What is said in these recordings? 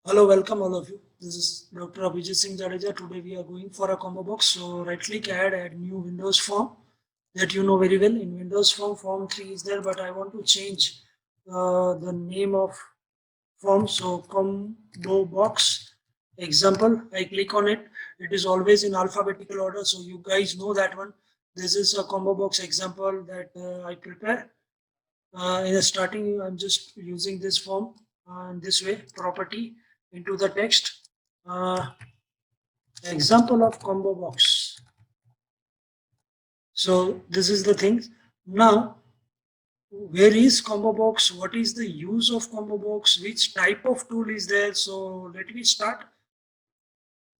Hello, welcome all of you. This is Dr. Abhijit Singh Jadeja. Today we are going for a combo box. So right click add new Windows form that you know very well. In Windows form, form 3 is there, but I want to change the name of form. So combo box example, I click on it. It is always in alphabetical order. So you guys know that one. This is a combo box example that I prepare. In the starting, I'm just using this form this way, property into the text. Example of combo box. So this is the thing. Now, where is combo box? What is the use of combo box? Which type of tool is there? So let me start.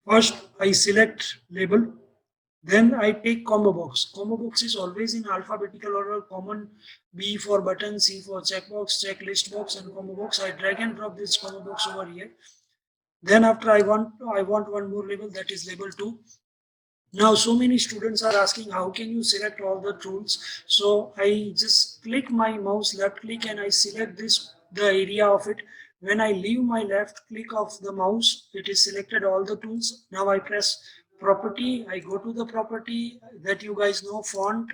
First, I select label. Then I take combo box. Combo box is always in alphabetical order. Common B for button, C for checkbox, checklist box, and combo box. I drag and drop this combo box over here. Then after I want one more label, that is label 2. Now so many students are asking how can you select all the tools. So I just click my mouse left click and I select this the area of it. When I leave my left click of the mouse, it is selected all the tools. Now I press property, I go to the property that you guys know, font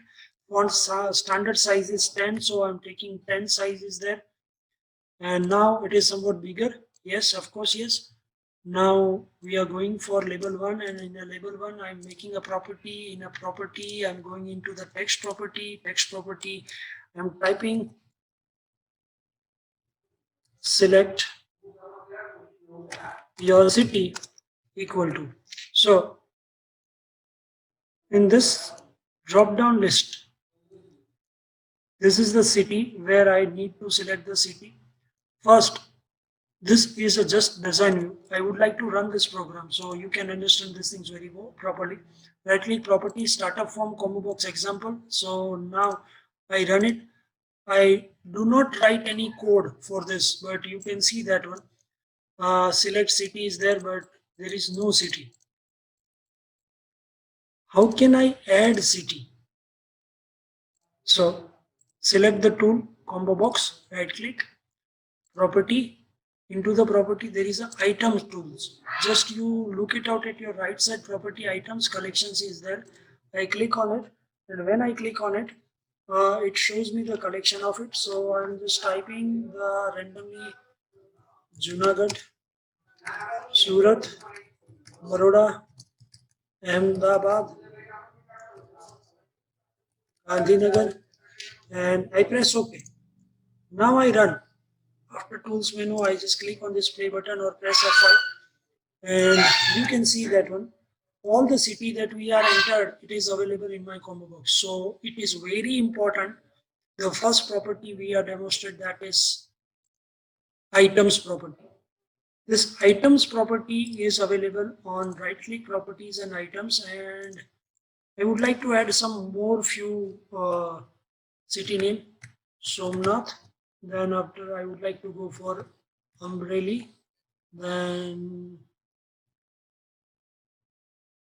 standard size is 10, so I'm taking 10 sizes there. And now it is somewhat bigger. Yes, of course, yes. Now we are going for label 1, and in a label 1 I'm making a property. In a property I'm going into the text property. I'm typing select your city equal to. So in this drop down list, this is the city where I need to select the city. First, this is a just design view. I would like to run this program so you can understand these things very well, properly. Right click property, startup form, combo box example. So now I run it. I do not write any code for this, but you can see that one. Select city is there, but there is no city. How can I add city? So select the tool, combo box, right click, property. Into the property there is a items tools. Just you look it out at your right side, property items collections is there. I click on it, and when I click on it, it shows me the collection of it. So I'm just typing the randomly Junagadh, Surat, Baroda, Ahmedabad, Gandhinagar, and I press OK. Now I run. After tools menu, I just click on this play button or press F5, and you can see that one. All the city that we are entered, it is available in my combo box. So it is very important. The first property we are demonstrated, that is items property. This items property is available on right click properties and items, and I would like to add some more few city name, Somnath. Then after I would like to go for Amreli, then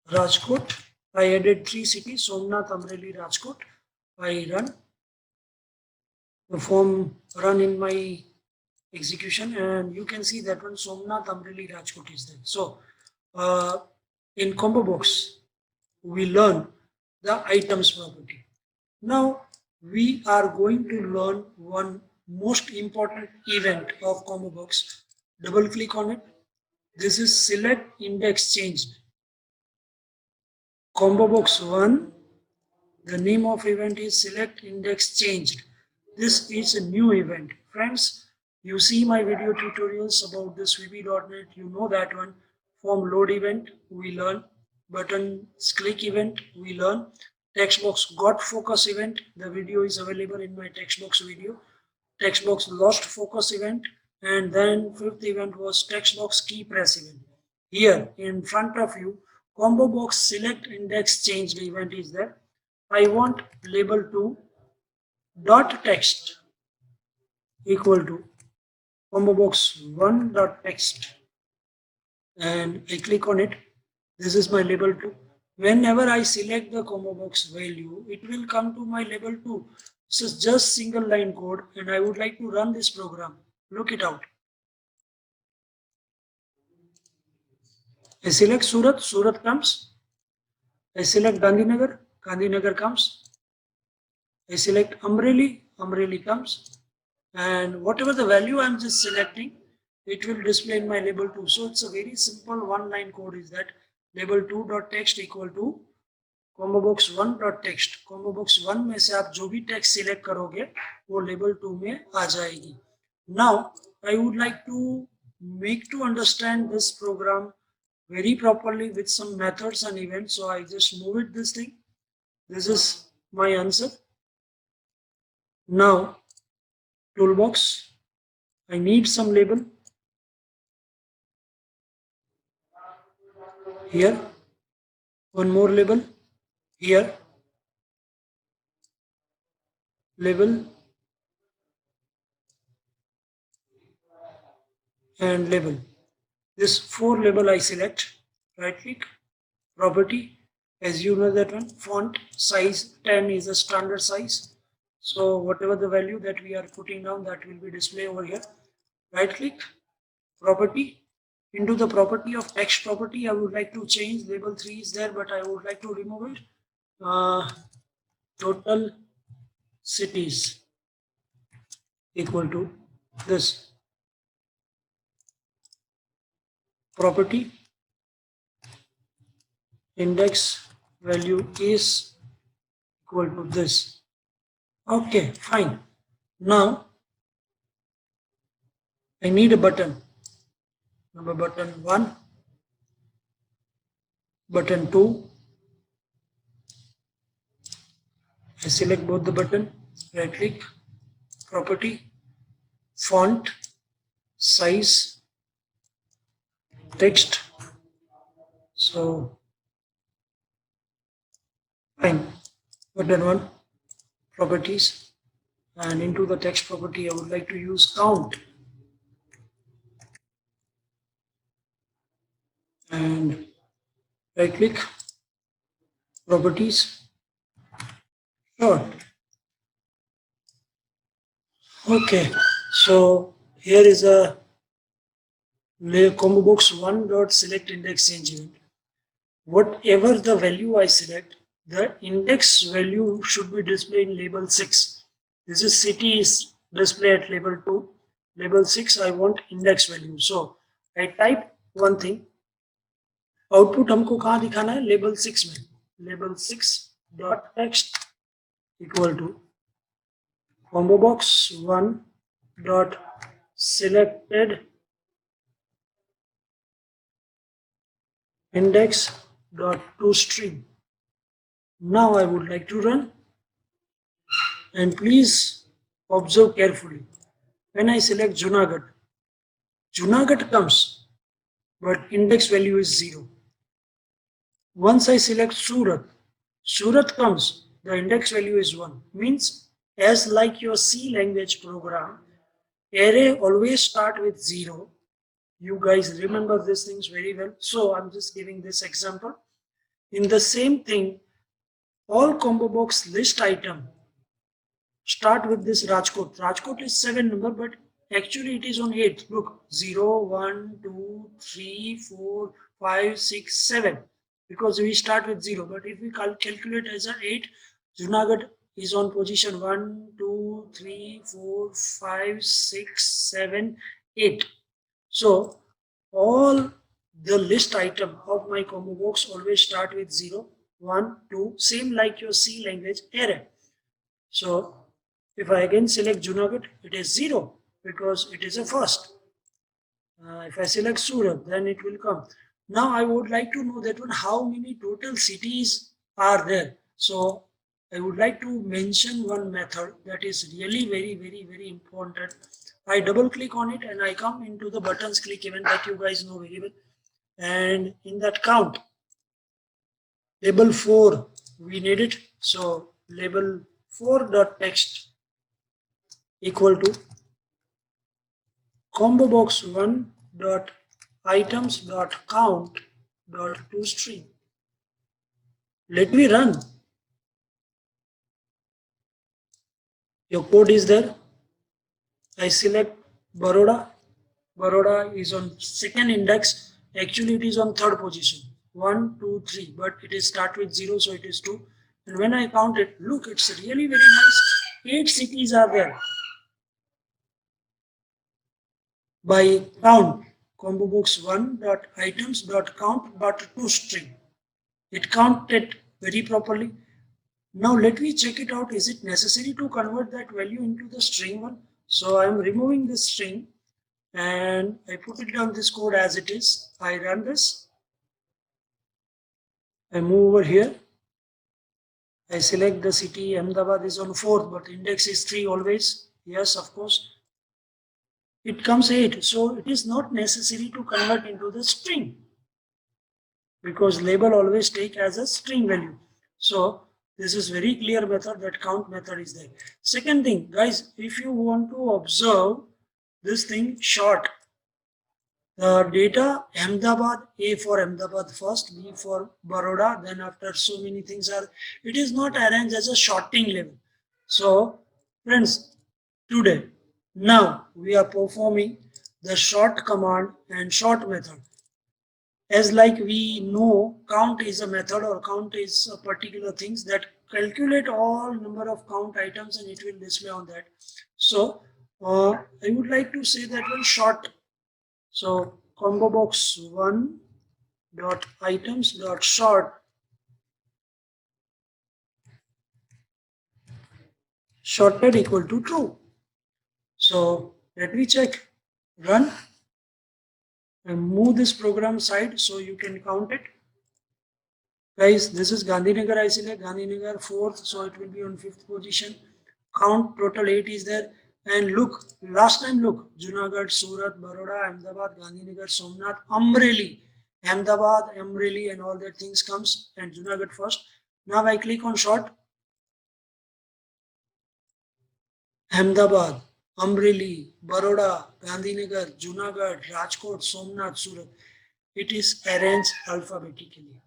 Rajkot. I added 3 cities, Somnath, Amreli, Rajkot. I run the form, run in my execution, and you can see that one Somnath, Amreli, Rajkot is there. So uh, in combo box, we learn the items property. Now we are going to learn one most important event of combo box. Double click on it. This is select index changed. Combo box 1, the name of event is select index changed. This is a new event. Friends, you see my video tutorials about this VB.NET, you know that one. Form load event, we learn. Buttons click event, we learn. Text box got focus event, the video is available in my text box video. Text box lost focus event, and then fifth event was text box key press event. Here in front of you, combo box select index changed event is there. I want label to dot text equal to combo box 1 dot text, and I click on it. This is my label 2. Whenever I select the combo box value, it will come to my label 2. This is just single line code, and I would like to run this program. Look it out. I select Surat, Surat comes. I select Gandhinagar, Gandhinagar comes. I select Amreli, Amreli comes. And whatever the value I'm just selecting, it will display in my label 2. So it's a very simple one line code is that label 2.text equal to combo box 1.text. combo box 1 में से आप जो भी text select करोगे वो label 2 में आ जाएगी. Now I would like to make to understand this program very properly with some methods and events. So I just move it this thing. This is my answer. Now toolbox, I need some label here, one more label here, label and label. This 4 label I select, right click, property, as you know that one, font size 10 is a standard size. So whatever the value that we are putting down, that will be displayed over here. Right click, property. Into the property of text property, I would like to change label 3 is there, but I would like to remove it. Total cities equal to this property. Index value is equal to this. Okay, fine. Now I need a button. Number button 1, button 2. I select both the button, right click, property, font, size, text. So fine. Button 1, properties, and into the text property I would like to use count. And right click, properties, short. Okay, so here is a combo box 1.select index change event. Whatever the value I select, the index value should be displayed in label 6. This is city is displayed at label 2. Label 6 I want index value. So I type one thing. Output हमको कहाँ दिखाना है? Label 6 में. Label 6 dot text equal to combo box 1 dot selected index dot to string. Now I would like to run, and please observe carefully. When I select Junagadh, Junagadh comes, but index value is 0. Once I select Surat, Surat comes, the index value is 1. Means as like your C language program, array always start with 0. You guys remember these things very well. So I'm just giving this example. In the same thing, all combo box list item start with this Rajkot. Rajkot is 7 number, but actually it is on 8. Look, 0, 1, 2, 3, 4, 5, 6, 7. Because we start with 0. But if we calculate as an 8, Junagadh is on position 1, 2, 3, 4, 5, 6, 7, 8. So all the list item of my combo box always start with 0, 1, 2, same like your C language array. So if I again select Junagadh, it is 0 because it is a first. If I select Surat, then it will come. Now I would like to know that one how many total cities are there. So I would like to mention one method that is really very important. I double click on it and I come into the buttons click event that you guys know very well. And in that count, label 4, we need it. So label 4.text equal to combo box 1 dot items dot count dot to string. Let me run. Your code is there. I select Baroda. Baroda is on second index Actually, it is on third position. 1, 2, 3, but it is start with 0, so it is 2. And when I count it, look, it's really very nice. 8 cities are there. By count, combo box 1.items.count but to string. It counted very properly. Now let me check it out. Is it necessary to convert that value into the string one? So I am removing this string and I put it down this code as it is. I run this. I move over here. I select the city. Ahmedabad is on 4th, but index is 3 always. Yes, of course. It comes 8. So it is not necessary to convert into the string, because label always take as a string value. So this is very clear method, that count method is there. Second thing, guys, if you want to observe this thing short, the data Ahmedabad, A for Ahmedabad first, B for Baroda, then after so many things are, it is not arranged as a sorting level. So friends, today, now we are performing the short command and short method. As like we know, count is a method, or count is a particular things that calculate all number of count items and it will display on that. So I would like to say that one short. So combo box 1 dot items dot short, shorted equal to true. So let me check, run and move this program side so you can count it. Guys, this is Gandhinagar, I select Gandhinagar 4th, so it will be on 5th position. Count total 8 is there. And look, last time look, Junagadh, Surat, Baroda, Ahmedabad, Gandhinagar, Somnath, Amreli, Ahmedabad, Amreli and all that things comes, and Junagadh first. Now I click on short. Ahmedabad, Amreli, Baroda, Gandhinagar, Junagadh, Rajkot, Somnath, Surat. It is arranged alphabetically.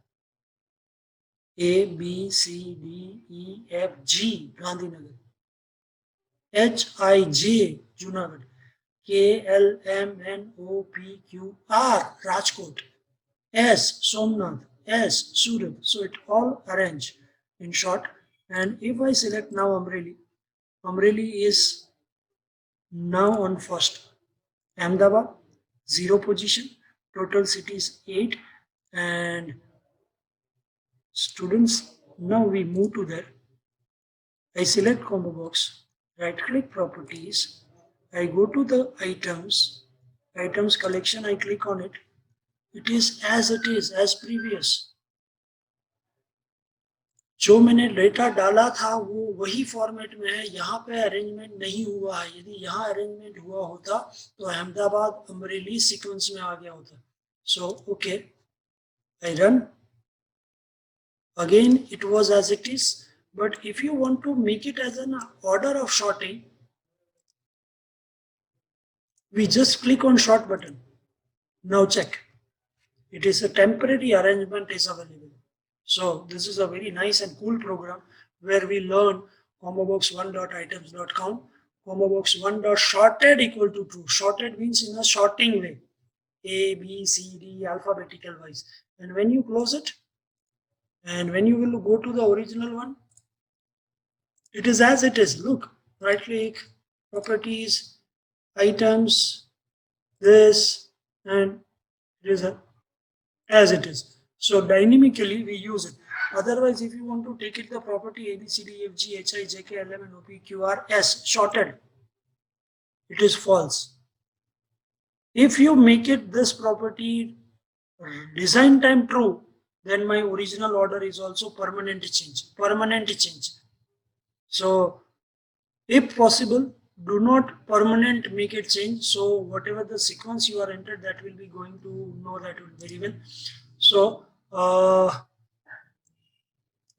A, B, C, D, E, F, G, Gandhinagar. H, I, J, Junagadh. K, L, M, N, O, P, Q, R, Rajkot. S, Somnath. S, Surat. So it all arranged in short. And if I select now Amreli, Amreli is now on first. Ahmedabad, 0 position. Total cities 8. And students, now we move to there. I select combo box, right click properties, I go to the items collection, I click on it. It is, as previous. जो मैंने data डाला था वो वही format में है, यहाँ पे अरेंजमेंट नहीं हुआ है. यदि यहाँ अरेंजमेंट हुआ होता तो अहमदाबाद अमरेली सीक्वेंस में आ गया होता. So okay, I run. Again, it was as it is. But if you want to make it as an order of sorting, we just click on sort button. Now check. It is a temporary arrangement is available. So this is a very nice and cool program where we learn combo box 1.items.count, combo box 1.sorted equal to true. Sorted means in a sorting way. A, B, C, D, alphabetical wise. And when you close it, and when you will go to the original one, it is as it is. Look, right click, properties, items, this, and it is as it is. So dynamically we use it. Otherwise, if you want to take it the property A, B, C, D, F, G, H, I, J, K, L, M, N, O, P, Q, R, S, sorted, it is false. If you make it this property design time true, then my original order is also permanent change. So if possible, do not permanent make it change. So whatever the sequence you are entered, that will be going to know that very well. So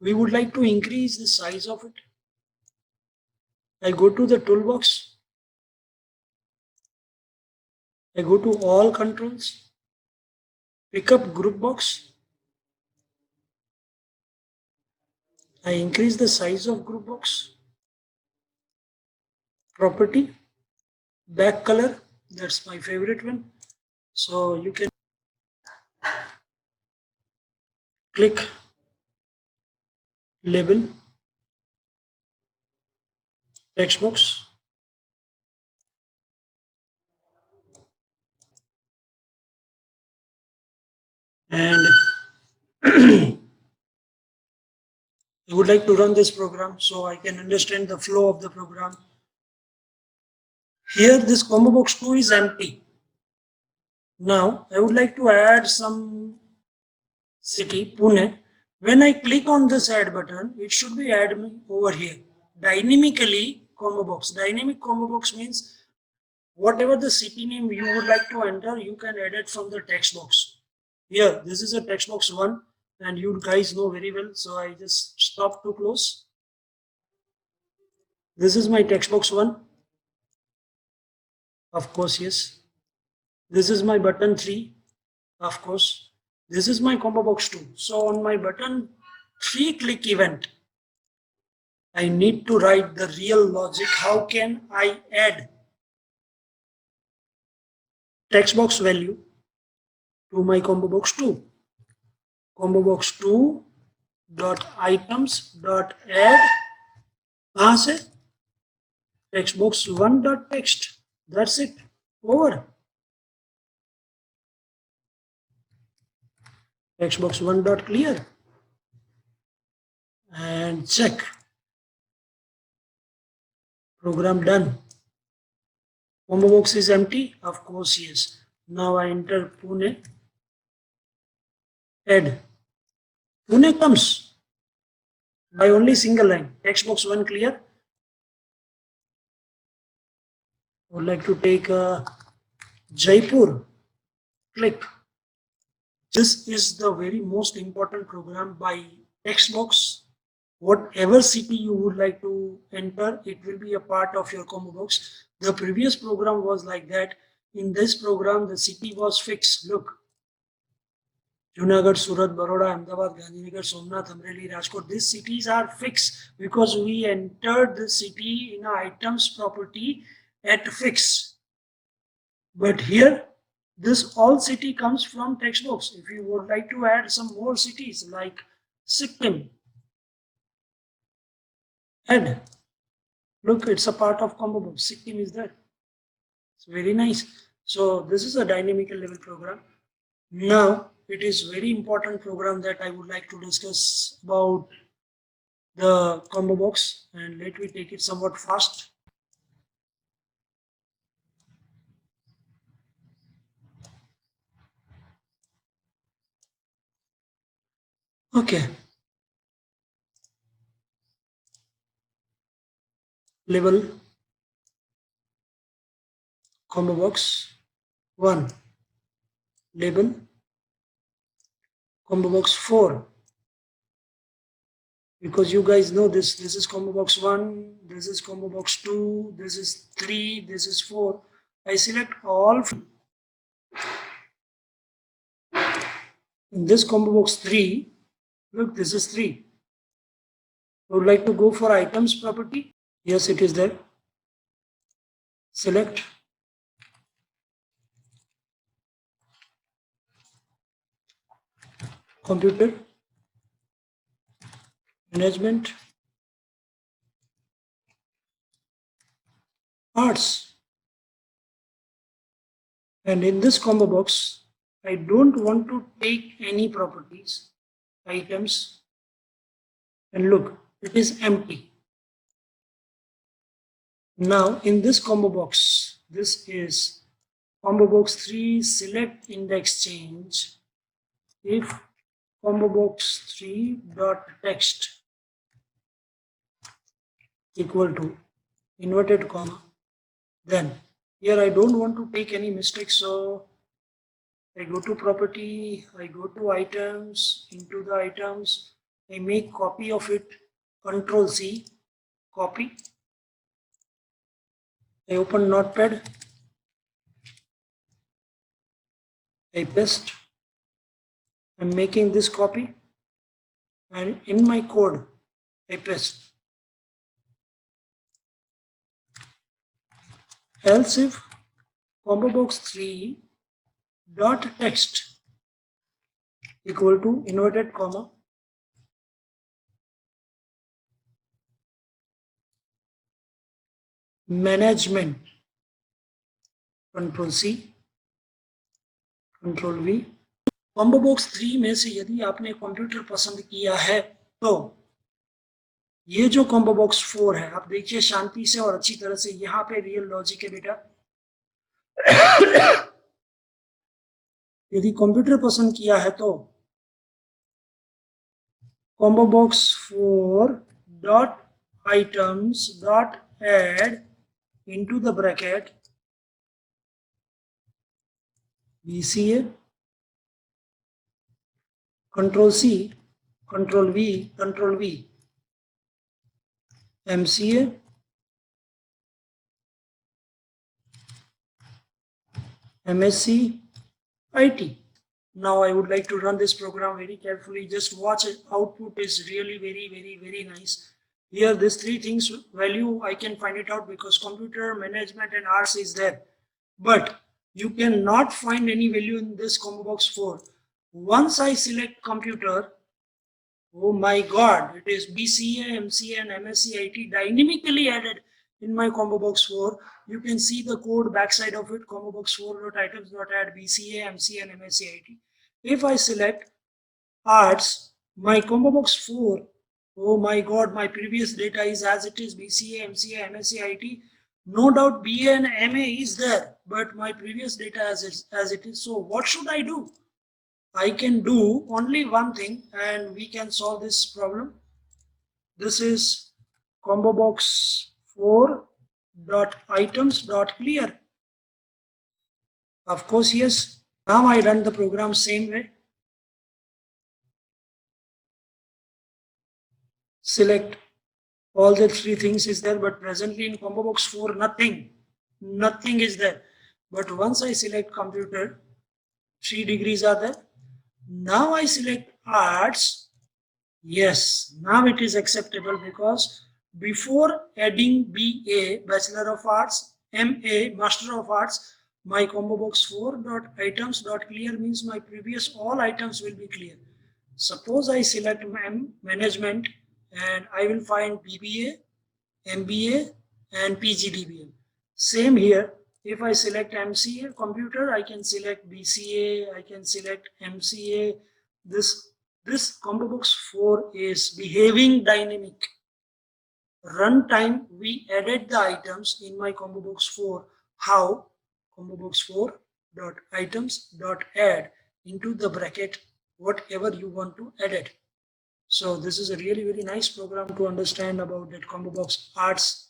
we would like to increase the size of it. I go to the toolbox. I go to all controls. Pick up group box. I increase the size of group box. Property, back color, that's my favorite one. So you can click label text box, and I would like to run this program so I can understand the flow of the program. Here this combo box 2 is empty. Now I would like to add some city, Pune. When I click on this add button, it should be add me over here. Dynamically combo box. Dynamic combo box means whatever the city name you would like to enter, you can add it from the text box. Here, this is a text box 1 and you guys know very well. So I just stop to close. This is my text box 1. Of course, yes. This is my button 3. Of course. This is my combo box 2. So on my button 3 click event, I need to write the real logic. How can I add text box value to my combo box 2? Combo box 2 dot items dot add कहाँ से text box 1 dot text. That's it. Over. Text box 1 dot clear and check. Program done. Combo box is empty? Of course, yes. Now I enter Pune. Add. Pune comes by only single line. Text box 1 clear. I would like to take Jaipur. Click. This is the very most important program by text box. Whatever city you would like to enter, it will be a part of your combo box. The previous program was like that. In this program, the city was fixed. Look, Junagadh, Surat, Baroda, Ahmedabad, Gandhinagar, Somnath, Amreli, Rajkot. These cities are fixed because we entered the city in items property at fix. But here, this all city comes from text box. If you would like to add some more cities like Sikkim, add. Look, it's a part of combo box. Sikkim is there. It's very nice. So this is a dynamical level program. Now it is very important program that I would like to discuss about the combo box, and let me take it somewhat fast. Okay. Level combo box 1. Label combo box 4. Because you guys know this is combo box 1, this is combo box 2, this is 3, this is 4. I select all. In this combo box 3, look, this is 3. I would like to go for items property. Yes, it is there. Select. Computer. Management. Arts. And in this combo box, I don't want to take any properties, items, and look, it is empty. Now in this combo box, this is combo box 3, select index change. If combo box 3 dot text equal to inverted comma, then here I don't want to take any mistakes, so I go to property, I go to items, into the items, I make copy of it, Control C, copy. I open Notepad, I paste, I'm making this copy, and in my code, I paste. Else if combo box 3 dot text equal to inverted comma management, control C, control V. Combo box 3 में से यदि आपने computer पसंद किया है तो ये जो कॉम्बो बॉक्स 4 है, आप देखिए शांति से और अच्छी तरह से, यहाँ पे रियल लॉजिक है बेटा। यदि कंप्यूटर पसंद किया है तो combo box 4 dot items dot add into the bracket BCA, control C, control V, control V, MCA, MSc, IT. Now I would like to run this program very carefully. Just watch it. Output is really very nice. Here these three things value I can find it out because computer management and arts is there. But you cannot find any value in this combo box 4. Once I select computer, oh my god, it is BCA, MCA and MSc IT dynamically added in my combo box 4. You can see the code backside of it, combo box 4.items.add BCA, MCA and MSc IT. If I select arts, my combo box 4, oh my god, my previous data is as it is, BCA, MCA, MSc IT. No doubt BA and MA is there, but my previous data as it is. So what should I do? I can do only one thing and we can solve this problem. This is combo box 4 dot items dot clear. Of course, yes. Now I run the program same way. Select all the three things is there, but presently in combo box 4 nothing is there. But once I select computer, 3 degrees are there. Now I select arts. Yes, now it is acceptable because before adding BA, Bachelor of Arts, MA, Master of Arts, my combo box 4 dot items dot clear means my previous all items will be clear. Suppose I select management and I will find BBA, MBA and PGDBM. Same here. If I select MCA computer, I can select BCA, I can select MCA. This combo box 4 is behaving dynamic. Runtime, we added the items in my combo box 4. How? Combo box 4 dot items dot add into the bracket whatever you want to edit. So this is a really very nice program to understand about that combo box arts.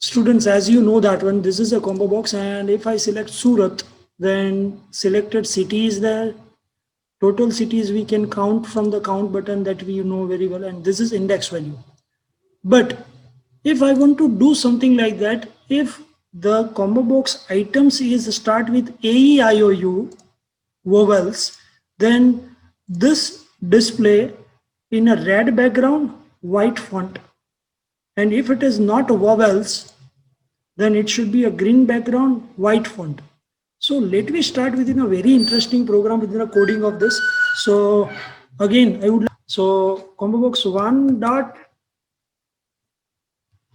Students, as you know that one, this is a combo box, and if I select Surat, then selected city is there. Total cities we can count from the count button that we know very well, and this is index value. But if I want to do something like that, if the combo box items is start with AEIOU vowels, then this display in a red background, white font. And if it is not vowels, then it should be a green background, white font. So let me start within a very interesting program within a coding of this. So again, I would so combo box 1 dot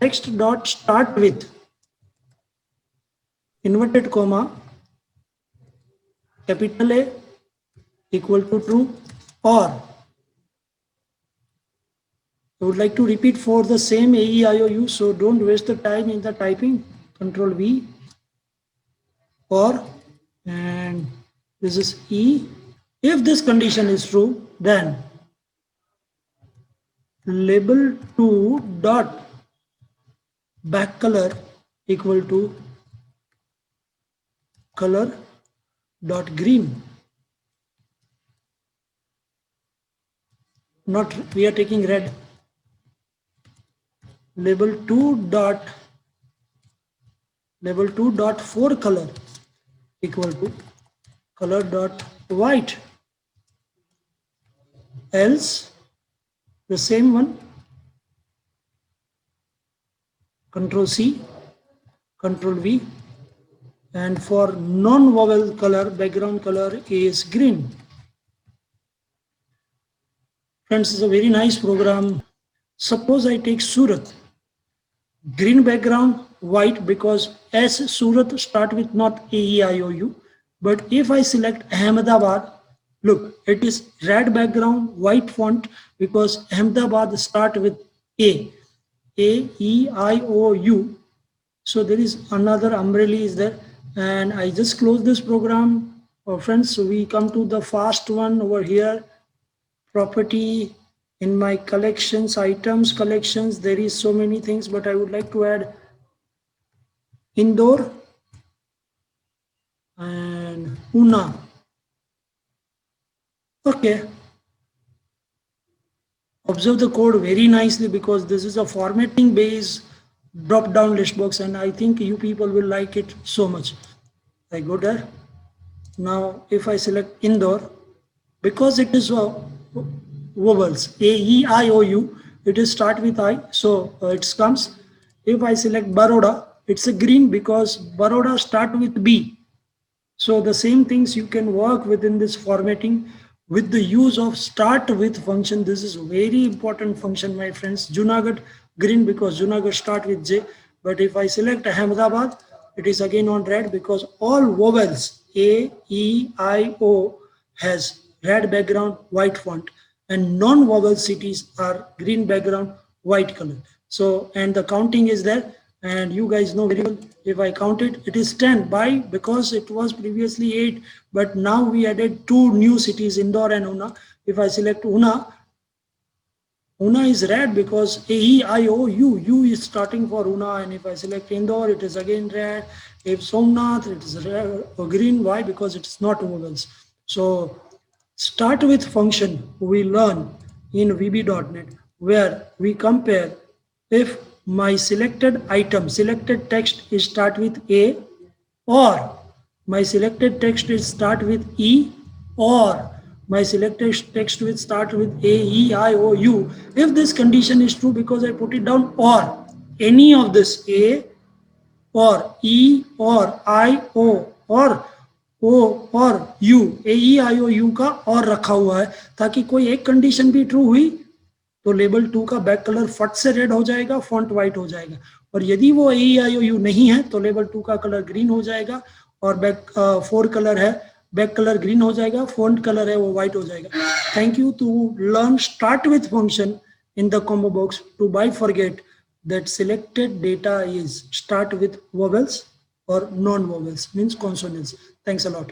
text dot start with inverted comma capital A equal to true, or I would like to repeat for the same AEIOU, so don't waste the time in the typing. Control V, or, and this is E. If this condition is true, then label 2 dot back color equal to color dot green. Not, we are taking red. Label 2 dot 4 color equal to color dot white. Else the same one, Control C, Control V, and for non-vowel color, background color is green. Friends, is a very nice program. Suppose I take Surat. Green background, white, because as Surat start with not A, E, I, O, U. But if I select Ahmedabad, look, it is red background, white font, because Ahmedabad start with A. A, E, I, O, U. So there is another umbrella is there. And I just close this program. Friends, so we come to the fast one over here. Property, in my collections, items, collections, there is so many things, but I would like to add Indore and Una. Okay. Observe the code very nicely because this is a formatting based drop down list box, and I think you people will like it so much. I go there. Now if I select Indore, because it is vowels A, E, I, O, U, it is start with I, so it comes. If I select Baroda, it's a green because Baroda start with B. So the same things you can work within this formatting with the use of start with function. This is very important function, my friends. Junagadh green because Junagadh start with J. But if I select Ahmedabad, it is again on red because all vowels A, E, I, O has red background, white font, and non-vowel cities are green background, white color. So, and the counting is there, and you guys know very well. If I count it, it is 10. Why? Because it was previously 8, but now we added 2 new cities, Indore and Una. If I select Una, Una is red because A, E, I, O, U. U is starting for Una, and if I select Indore, it is again red. If Somnath, it is red or green. Why? Because it is not vowels. So start with function we learn in VB.NET, where we compare if my selected item, selected text is start with A, or my selected text is start with E, or my selected text will start with A, E, I, O, U. If this condition is true because I put it down, or any of this A or E or I, O or O और U, A, E, I, O, U का और रखा हुआ है ताकि कोई एक condition भी ट्रू हुई तो लेबल 2 का बैक कलर फट से रेड हो जाएगा, फॉन्ट वाइट हो जाएगा, और यदि वो A, E, I, O, U नहीं है तो लेबल 2 का कलर ग्रीन हो जाएगा, और बैक 4 कलर है, बैक कलर ग्रीन हो जाएगा, फॉन्ट कलर है वो वाइट हो जाएगा. Thank you to learn start with function in the combo box to by forget that selected data is start with vowels or non-vowels, means consonants. Thanks a lot.